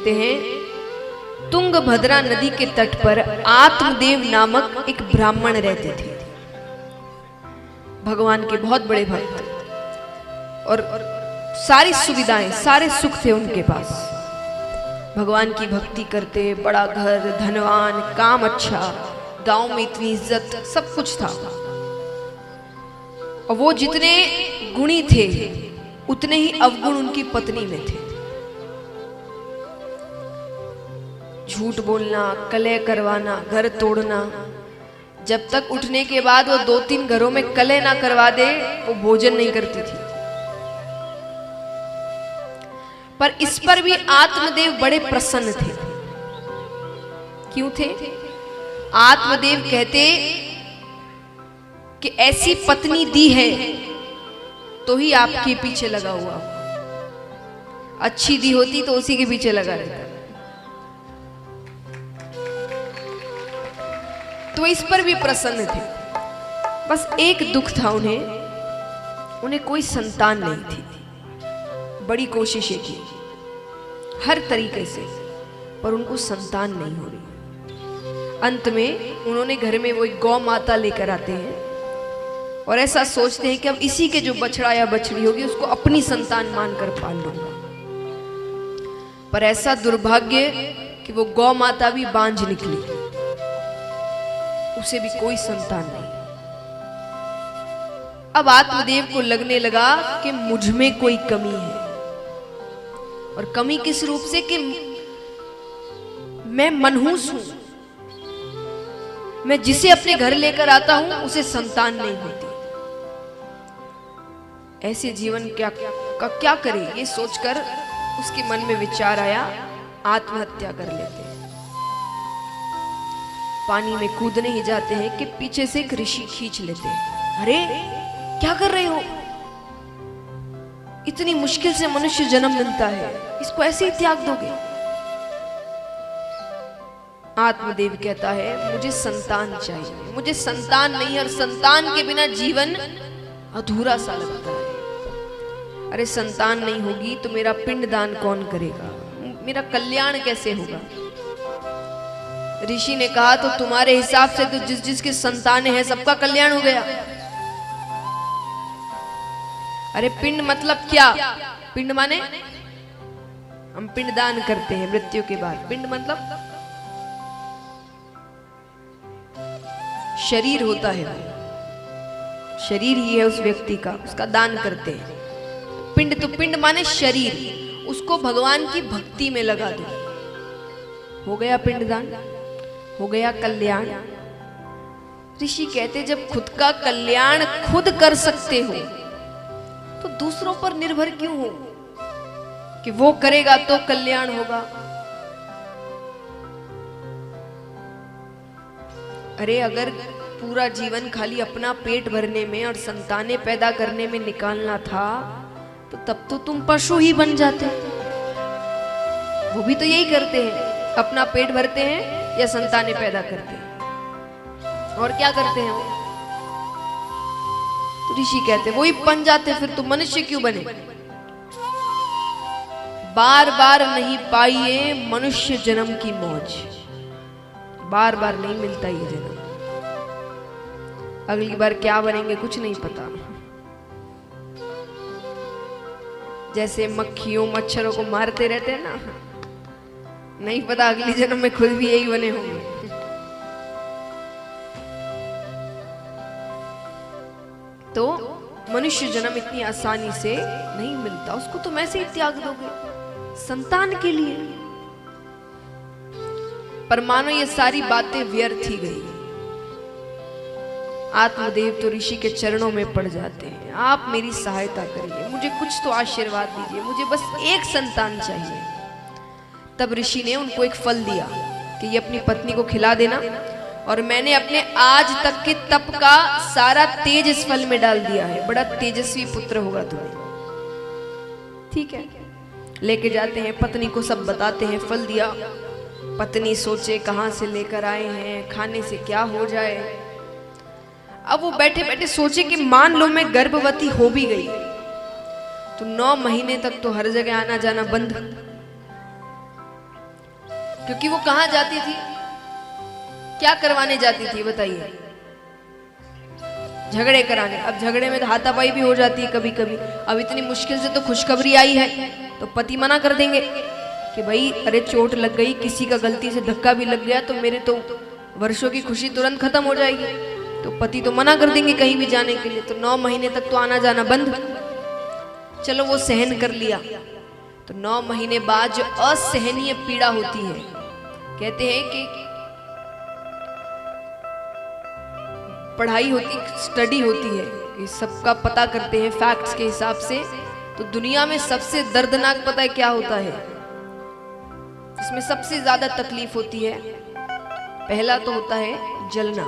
कहते हैं तुंगभद्रा नदी के तट पर आत्मदेव नामक एक ब्राह्मण रहते थे। भगवान के बहुत बड़े भक्त और सारी सुविधाएं, सारे सुख थे उनके पास। भगवान की भक्ति करते, बड़ा घर, धनवान, काम अच्छा, गांव में इतनी इज्जत, सब कुछ था। और वो जितने गुणी थे उतने ही अवगुण उनकी पत्नी में थे। झूठ बोलना, कलह करवाना, घर तोड़ना। जब तक उठने के बाद वो 2-3 घरों में कलह ना करवा दे वो भोजन नहीं करती थी। पर इस पर भी आत्मदेव बड़े प्रसन्न थे। क्यों थे? आत्मदेव कहते कि ऐसी पत्नी दी है तो ही आपके पीछे लगा हुआ, अच्छी दी होती तो उसी के पीछे लगा रहता। तो इस पर भी प्रसन्न थे। बस एक दुख था उन्हें कोई संतान नहीं थी। बड़ी कोशिशें की हर तरीके से, पर उनको संतान नहीं हो रही। अंत में उन्होंने घर में वो एक गौ माता लेकर आते हैं और ऐसा सोचते हैं कि अब इसी के जो बछड़ा या बछड़ी होगी उसको अपनी संतान मानकर पाल लूंगा। पर ऐसा दुर्भाग्य कि वो गौ माता भी बांझ निकली, उसे भी कोई संतान नहीं। अब आत्मदेव को लगने लगा कि मुझ में कोई कमी है। और कमी किस रूप से? कि मैं मनहूस हूं, मैं जिसे अपने घर लेकर आता हूं उसे संतान नहीं होती। ऐसे जीवन क्या करे, ये सोचकर उसके मन में विचार आया आत्महत्या कर लेते हैं। पानी में कूदने ही जाते हैं कि पीछे से एक ऋषि खींच लेते हैं। अरे क्या कर रहे हो? इतनी मुश्किल से मनुष्य जन्म मिलता है, इसको ऐसे ही त्याग दोगे? आत्मदेव कहता है मुझे संतान चाहिए, मुझे संतान नहीं, और संतान के बिना जीवन अधूरा सा लगता है। अरे संतान नहीं होगी तो मेरा पिंडदान कौन करेगा, मेरा कल्याण कैसे होगा? ऋषि ने कहा तो तुम्हारे हिसाब से तो जिस जिसके संतानें हैं सबका कल्याण हो गया। अरे पिंड मतलब क्या? पिंड माने हम पिंडदान करते हैं मृत्यु के बाद। पिंड मतलब शरीर होता है, शरीर ही है उस व्यक्ति का, उसका दान करते हैं। पिंड तो पिंड माने शरीर, उसको भगवान की भक्ति में लगा दो, हो गया पिंडदान, हो गया कल्याण। ऋषि कहते जब खुद का कल्याण खुद कर सकते हो तो दूसरों पर निर्भर क्यों हो कि वो करेगा तो कल्याण होगा। अरे अगर पूरा जीवन खाली अपना पेट भरने में और संतानें पैदा करने में निकालना था तो तब तो तुम पशु ही बन जाते। वो भी तो यही करते हैं, अपना पेट भरते हैं या संतानें पैदा करते हैं, और क्या करते हैं वो? तो ऋषि कहते वही बन जाते, फिर तो मनुष्य क्यों बने? बार बार नहीं पाइए मनुष्य जन्म की मौज, बार बार नहीं मिलता ये जन्म। अगली बार क्या बनेंगे कुछ नहीं पता। जैसे मक्खियों मच्छरों को मारते रहते हैं ना, नहीं पता अगली जन्म में खुद भी यही बने होंगे। तो मनुष्य जन्म इतनी आसानी से नहीं मिलता, उसको तुम ऐसे ही त्याग दोगे संतान के लिए। पर मानो ये सारी बातें व्यर्थ ही गई। आत्मदेव तो ऋषि के चरणों में पड़ जाते हैं, आप मेरी सहायता करिए, मुझे कुछ तो आशीर्वाद दीजिए, मुझे बस एक संतान चाहिए। तब ऋषि ने उनको एक फल दिया कि ये अपनी पत्नी को खिला देना, और मैंने अपने आज तक के तप का सारा तेज इस फल में डाल दिया है, बड़ा तेजस्वी पुत्र होगा तुम्हें। ठीक है, लेके जाते हैं, पत्नी को सब बताते हैं, फल दिया। पत्नी सोचे कहां से लेकर आए हैं, खाने से क्या हो जाए। अब वो बैठे बैठे सोचे कि मान लो मैं गर्भवती हो भी गई तो 9 महीने तक तो हर जगह आना जाना बंद, क्योंकि वो कहां जाती थी, क्या करवाने जाती थी बताइए? झगड़े कराने। अब झगड़े में तो हाथापाई भी हो जाती है कभी कभी। अब इतनी मुश्किल से तो खुशखबरी आई है, तो पति मना कर देंगे कि भाई अरे चोट लग गई, किसी का गलती से धक्का भी लग गया तो मेरे तो वर्षों की खुशी तुरंत खत्म हो जाएगी। तो पति तो मना कर देंगे कहीं भी जाने के लिए, तो 9 महीने तक तो आना जाना बंद। चलो वो सहन कर लिया, तो 9 महीने बाद जो असहनीय पीड़ा होती है, कहते हैं कि पढ़ाई होती, स्टडी होती है, ये सबका पता करते हैं फैक्ट्स के हिसाब से, तो दुनिया में सबसे दर्दनाक पता है क्या होता है? इसमें सबसे ज्यादा तकलीफ होती है, पहला तो होता है जलना,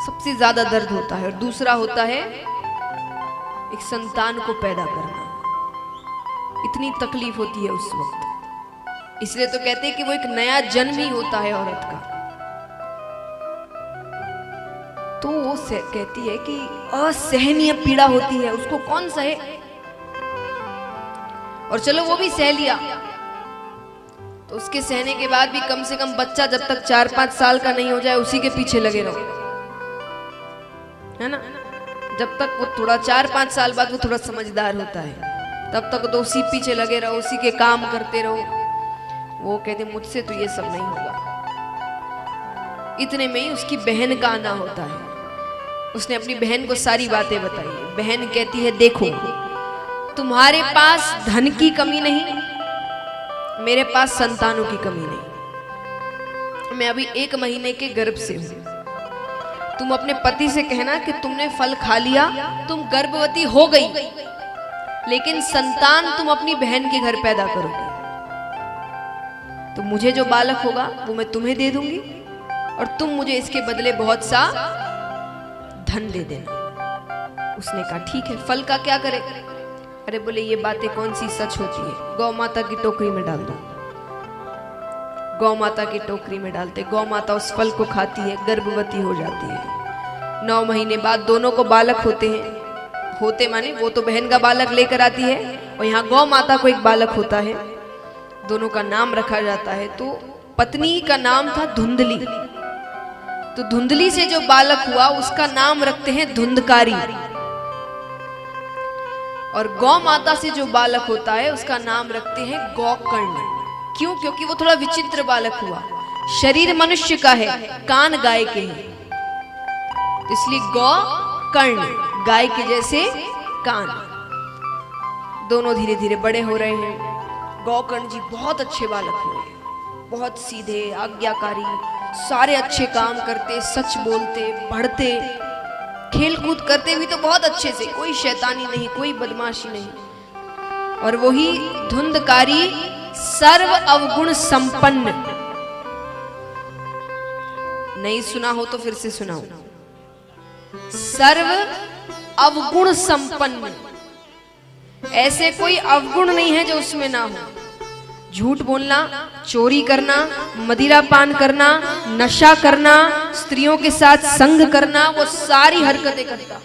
सबसे ज्यादा दर्द होता है, और दूसरा होता है एक संतान को पैदा करना। इतनी तकलीफ होती है उस वक्त, इसलिए तो कहते हैं कि वो एक नया जन्म ही होता है औरत का। तो वो कहती है कि असहनीय पीड़ा होती है, उसको कौन सहे। और चलो वो भी सह लिया, तो उसके सहने के बाद भी कम से कम बच्चा जब तक 4-5 साल का नहीं हो जाए उसी के पीछे लगे रहो, है ना? जब तक वो थोड़ा 4-5 साल बाद वो थोड़ा समझदार होता है, तब तक तो उसी पीछे लगे रहो, उसी के काम करते रहो। वो कहते मुझसे तो ये सब नहीं होगा। इतने में ही उसकी बहन का आना होता है। उसने अपनी बहन को सारी बातें बताई। बहन कहती है देखो, तुम्हारे पास धन की कमी नहीं, मेरे पास संतानों की कमी नहीं। मैं अभी 1 महीने के गर्भ से हूं। तुम अपने पति से कहना कि तुमने फल खा लिया, तुम गर्भवती हो गई, लेकिन संतान तुम अपनी बहन के घर पैदा करोगे। तो मुझे जो बालक होगा वो मैं तुम्हें दे दूंगी, और तुम मुझे इसके बदले बहुत सा धन दे देना। उसने कहा ठीक है, फल का क्या करे? अरे बोले ये बातें कौन सी सच होती है? गौ माता की टोकरी में डाल दो। गौ माता की टोकरी में डालते, गौ माता उस फल को खाती है, गर्भवती हो जाती है। 9 महीने बाद दोनों को बालक होते हैं। होते माने वो तो बहन का बालक लेकर आती है, और यहाँ गौ माता को एक बालक होता है। दोनों का नाम रखा जाता है। तो पत्नी का नाम था धुंधली, तो धुंधली से जो बालक हुआ उसका नाम रखते हैं धुंधकारी। और गौ माता से जो बालक होता है उसका नाम रखते हैं गौकर्ण। क्यों? क्योंकि वो थोड़ा विचित्र बालक हुआ। शरीर मनुष्य का है, कान गाय के हैं, इसलिए गौकर्ण, गाय के जैसे कान। दोनों धीरे धीरे बड़े हो रहे हैं। गौकर्ण जी बहुत अच्छे बालक हुए, बहुत सीधे, आज्ञाकारी, सारे अच्छे काम करते, सच बोलते, पढ़ते, खेल कूद करते भी तो बहुत अच्छे से, कोई शैतानी नहीं, कोई बदमाशी नहीं। और वही धुंधकारी सर्व अवगुण संपन्न। नहीं सुना हो तो फिर से सुनाओ। सर्व अवगुण संपन्न, ऐसे कोई अवगुण नहीं है जो उसमें ना हो। झूठ बोलना, चोरी करना, मदिरा पान करना, नशा करना, स्त्रियों के साथ संग करना, वो सारी हरकतें करता।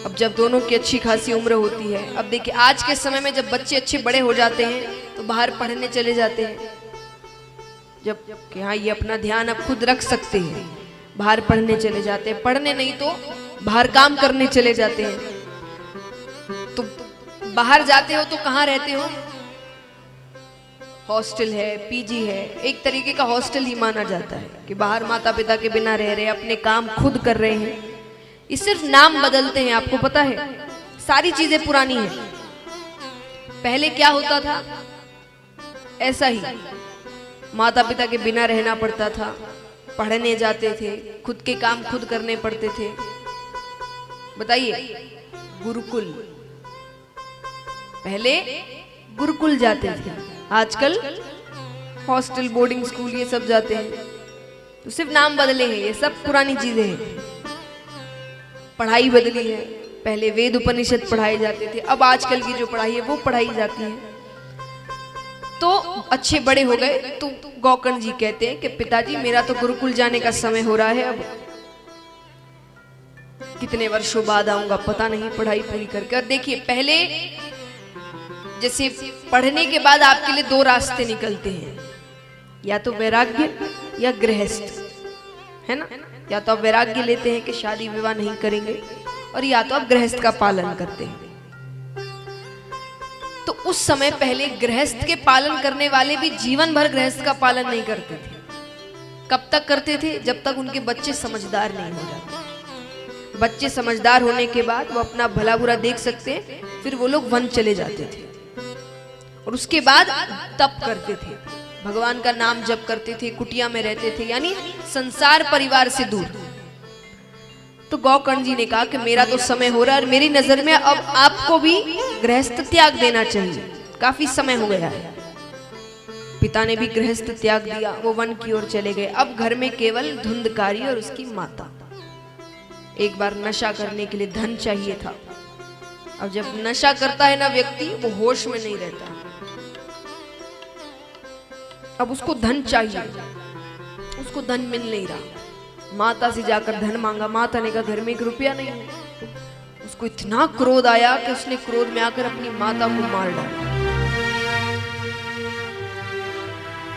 अब जब दोनों की अच्छी खासी उम्र होती है, अब देखिए आज के समय में जब बच्चे अच्छे बड़े हो जाते हैं तो बाहर पढ़ने चले जाते हैं। जब कि हाँ ये अपना ध्यान अब खुद रख सकते हैं, बाहर पढ़ने चले जाते हैं, पढ़ने नहीं तो बाहर काम करने चले जाते हैं। तो बाहर जाते हो तो कहाँ रहते हो? हॉस्टल है, पीजी है, एक तरीके का हॉस्टल ही माना जाता है कि बाहर माता पिता के बिना रह रहे, अपने काम खुद कर रहे हैं। ये सिर्फ नाम बदलते हैं, आपको पता है सारी चीजें पुरानी हैं। पहले क्या होता था? ऐसा ही माता पिता के बिना रहना पड़ता था, पढ़ने जाते थे, खुद के काम खुद करने पड़ते थे। बताइए, गुरुकुल, पहले गुरुकुल जाते थे, आजकल हॉस्टल, बोर्डिंग स्कूल ये सब जाते हैं। तो सिर्फ नाम बदले हैं, ये सब पुरानी चीजें हैं। पढ़ाई बदली है, पहले वेद उपनिषद पढ़ाए जाते थे, अब आजकल की जो पढ़ाई है वो पढ़ाई जाती है। तो अच्छे बड़े हो गए तो गौकर्ण जी कहते हैं कि पिताजी मेरा तो गुरुकुल जाने का समय हो रहा है, अब कितने वर्षों बाद आऊंगा पता नहीं, पढ़ाई पूरी करके। और देखिए पहले जैसे पढ़ने के बाद आपके लिए दो रास्ते निकलते हैं, या तो वैराग्य या गृहस्थ, है ना। या तो आप वैराग्य लेते हैं कि शादी विवाह नहीं करेंगे, और या तो आप गृहस्थ का पालन करते हैं। तो उस समय पहले गृहस्थ के पालन करने वाले भी जीवन भर गृहस्थ का पालन नहीं करते थे। कब तक करते थे? जब तक उनके बच्चे समझदार नहीं हो जाते। बच्चे समझदार होने के बाद वो अपना भला बुरा देख सकते हैं, फिर वो लोग वन चले जाते थे और उसके बाद तप करते थे, भगवान का नाम जप करते थे, कुटिया में रहते थे, यानी संसार परिवार से दूर। तो गौकर्ण जी ने कहा कि मेरा तो समय हो रहा है और मेरी नजर में अब आपको भी गृहस्थ त्याग देना चाहिए, काफी समय हो गया है। पिता ने भी गृहस्थ त्याग दिया, वो वन की ओर चले गए। अब घर में केवल धुंधकारी और उसकी माता। एक बार नशा करने के लिए धन चाहिए था। अब जब नशा करता है ना व्यक्ति, वो होश में नहीं रहता। अब उसको धन चाहिए, उसको धन मिल नहीं रहा। माता से जाकर धन मांगा, माता ने कहा घर में 1 रुपया नहीं है। उसको इतना क्रोध आया कि उसने क्रोध में आकर अपनी माता को मार डाला।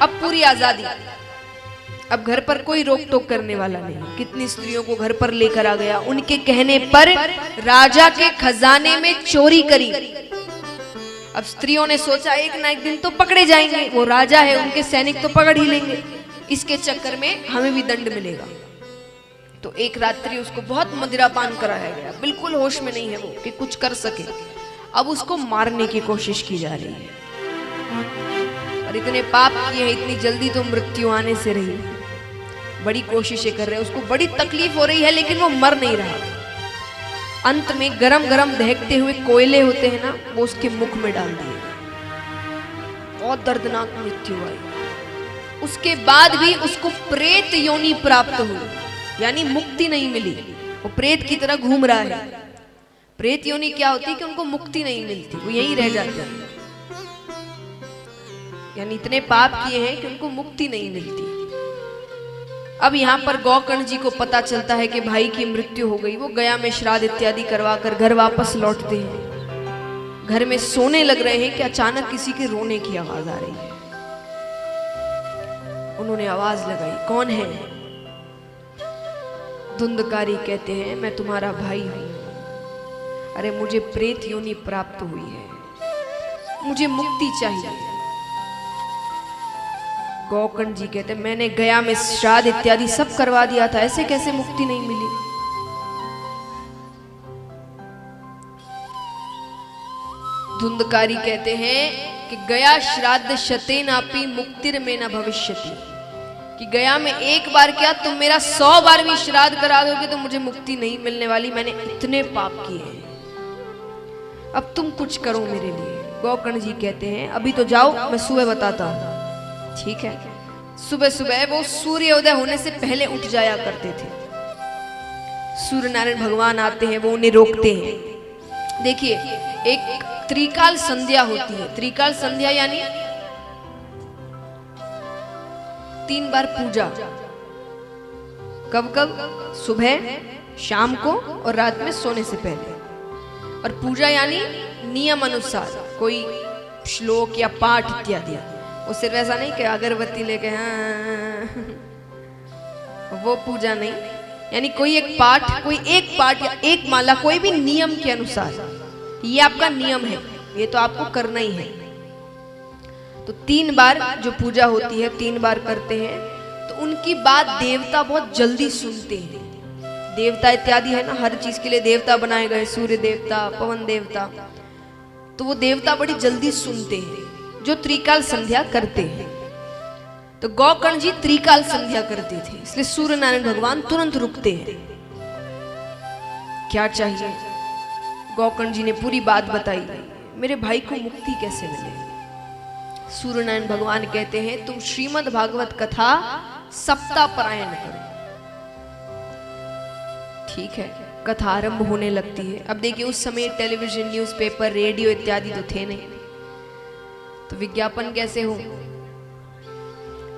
अब पूरी आजादी, अब घर पर कोई रोक टोक करने वाला नहीं। कितनी स्त्रियों को घर पर लेकर आ गया, उनके कहने पर राजा के खजाने में चोरी करी। अब स्त्रियों ने सोचा एक ना एक दिन तो पकड़े जाएंगे, वो राजा है, उनके सैनिक तो पकड़ ही लेंगे, इसके चक्कर में हमें भी दंड मिलेगा। तो एक रात्रि उसको बहुत मदिरापान कराया गया, बिल्कुल होश में नहीं है वो कि कुछ कर सके। अब उसको मारने की कोशिश की जा रही है और इतने पाप किए हैं, इतनी जल्दी तो मृत्यु आने से रही। बड़ी कोशिशें कर रहे हैं, उसको बड़ी तकलीफ हो रही है, लेकिन वो मर नहीं रहा। अंत में गरम गरम दहकते हुए कोयले होते हैं ना, वो उसके मुख में डाल दिए। बहुत दर्दनाक मृत्यु आई। उसके बाद भी उसको प्रेत योनि प्राप्त हुई, यानी मुक्ति नहीं मिली। वो प्रेत की तरह घूम रहा है। प्रेत योनि क्या होती है कि उनको मुक्ति नहीं मिलती, वो यहीं रह जाते हैं, यानी इतने पाप किए हैं कि उनको मुक्ति नहीं मिलती। अब यहाँ पर गौकर्ण जी को पता चलता है कि भाई की मृत्यु हो गई। वो गया में श्राद्ध इत्यादि करवा कर घर वापस लौटते हैं। घर में सोने लग रहे हैं कि अचानक किसी के रोने की आवाज आ रही है। उन्होंने आवाज लगाई, कौन है? धुंधकारी कहते हैं मैं तुम्हारा भाई हूं। अरे मुझे प्रेत योनि प्राप्त हुई है, मुझे मुक्ति चाहिए। गौकर्ण जी कहते मैंने गया में श्राद्ध इत्यादि सब करवा दिया था, ऐसे कैसे मुक्ति नहीं मिली? धुंधकारी कहते हैं कि गया श्राद्ध शतेनापि मुक्तिर में न भविष्यति, कि गया में एक बार क्या तुम मेरा 100 बार भी श्राद्ध करा दोगे तो मुझे मुक्ति नहीं मिलने वाली। मैंने इतने पाप किए हैं, अब तुम कुछ करो मेरे लिए। गौकर्ण जी कहते हैं अभी तो जाओ, मैं सुबह बताता हूं। ठीक है। सुबह सुबह वो सूर्योदय होने से पहले उठ जाया करते थे। सूर्य नारायण भगवान आते हैं, वो उन्हें रोकते हैं। देखिए एक त्रिकाल संध्या होती है। त्रिकाल संध्या यानी 3 बार पूजा। कब कब? सुबह, शाम को और रात में सोने से पहले। और पूजा यानी नियम अनुसार कोई श्लोक या पाठ इत्यादि। वो सिर्फ ऐसा नहीं कि अगरबत्ती लेके वो पूजा नहीं, यानी कोई एक पाठ या एक माला, कोई भी नियम के अनुसार। ये आपका नियम है, ये तो आपको करना ही है। तो 3 बार जो पूजा होती है 3 बार करते हैं। तो उनकी बात देवता बहुत जल्दी सुनते हैं। देवता इत्यादि है ना, हर चीज के लिए देवता बनाए गए, सूर्य देवता, पवन देवता। तो वो देवता बड़ी जल्दी सुनते हैं जो त्रिकाल संध्या करते हैं। तो गौकर्ण जी त्रिकाल संध्या करते थे, इसलिए सूर्य नारायण भगवान तुरंत रुकते हैं। क्या चाहिए? गौकर्ण जी ने पूरी बात बताई, मेरे भाई को मुक्ति कैसे मिले। सूर्य नारायण भगवान कहते हैं तुम श्रीमद् भागवत कथा सप्ताह पारायण करो। ठीक है। कथा आरंभ होने लगती है। अब देखिए उस समय टेलीविजन, न्यूज़पेपर, रेडियो इत्यादि तो थे नहीं, तो विज्ञापन कैसे हो?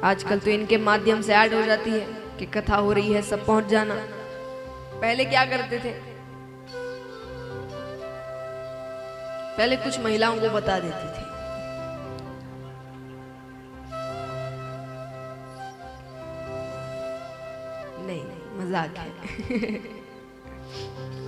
आजकल तो इनके माध्यम से ऐड हो जाती है कि कथा हो रही है, सब पहुंच जाना। पहले क्या करते थे? पहले कुछ महिलाओं को बता देती थी। नहीं, मजाक है।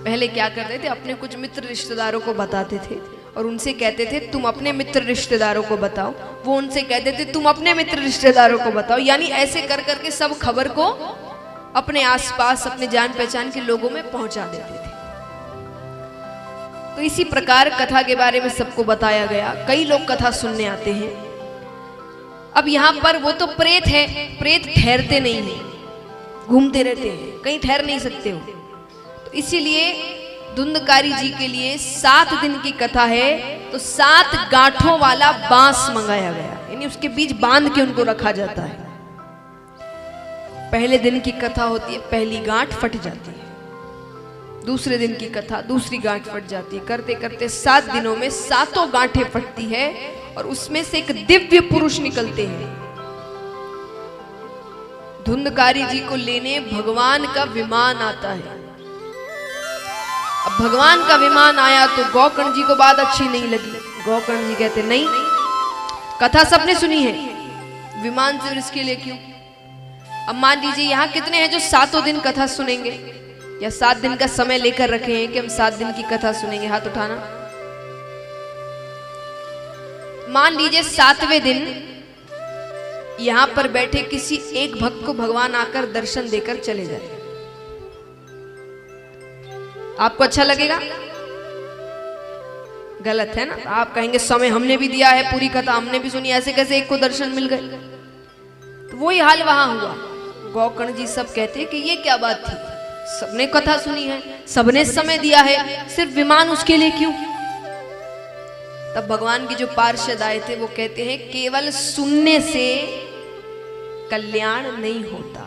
पहले क्या करते थे, अपने कुछ मित्र रिश्तेदारों को बताते थे और उनसे कहते थे तुम अपने मित्र रिश्तेदारों को बताओ, वो उनसे कहते थे तुम अपने मित्र रिश्तेदारों को बताओ, यानी ऐसे कर करके सब खबर को अपने आसपास अपने जान पहचान के लोगों में पहुंचा देते थे। तो इसी प्रकार कथा के बारे में सबको बताया गया। कई लोग कथा सुनने आते हैं। अब यहाँ पर वो तो प्रेत है, प्रेत ठहरते नहीं है, घूमते रहते हैं, कहीं ठहर नहीं सकते हो। तो इसीलिए धुंधकारी जी के लिए 7 दिन की कथा है, तो 7 गांठों वाला बांस मंगाया गया, यानी उसके बीच बांध के उनको रखा जाता है। पहले दिन की कथा होती है, पहली गांठ फट जाती है, दूसरे दिन की कथा दूसरी गांठ फट जाती है, करते करते 7 दिनों में 7 गांठें फटती है और उसमें से एक दिव्य पुरुष निकलते हैं। धुंधकारी जी को लेने भगवान का विमान आता है। अब भगवान का विमान आया तो गौकर्ण जी को बात अच्छी नहीं लगी। गौकर्ण जी कहते नहीं, कथा सबने सुनी है, विमान से इसके लिए क्यों? अब मान लीजिए यहाँ कितने हैं जो 7 दिन कथा सुनेंगे, या 7 दिन का समय लेकर रखे हैं कि हम 7 दिन की कथा सुनेंगे? हाथ उठाना। मान लीजिए 7वें दिन यहां पर बैठे किसी एक भक्त को भगवान आकर दर्शन देकर चले जाए, आपको अच्छा लगेगा? गलत है ना? आप कहेंगे समय हमने भी दिया है, पूरी कथा हमने भी सुनी, ऐसे कैसे एक को दर्शन मिल गए? तो वही हाल वहां हुआ। गौकर्ण जी सब कहते कि ये क्या बात थी, सबने कथा सुनी है, सबने समय दिया है, सिर्फ विमान उसके लिए क्यों? तब भगवान के जो पार्षद आए थे वो कहते हैं केवल सुनने से कल्याण नहीं होता,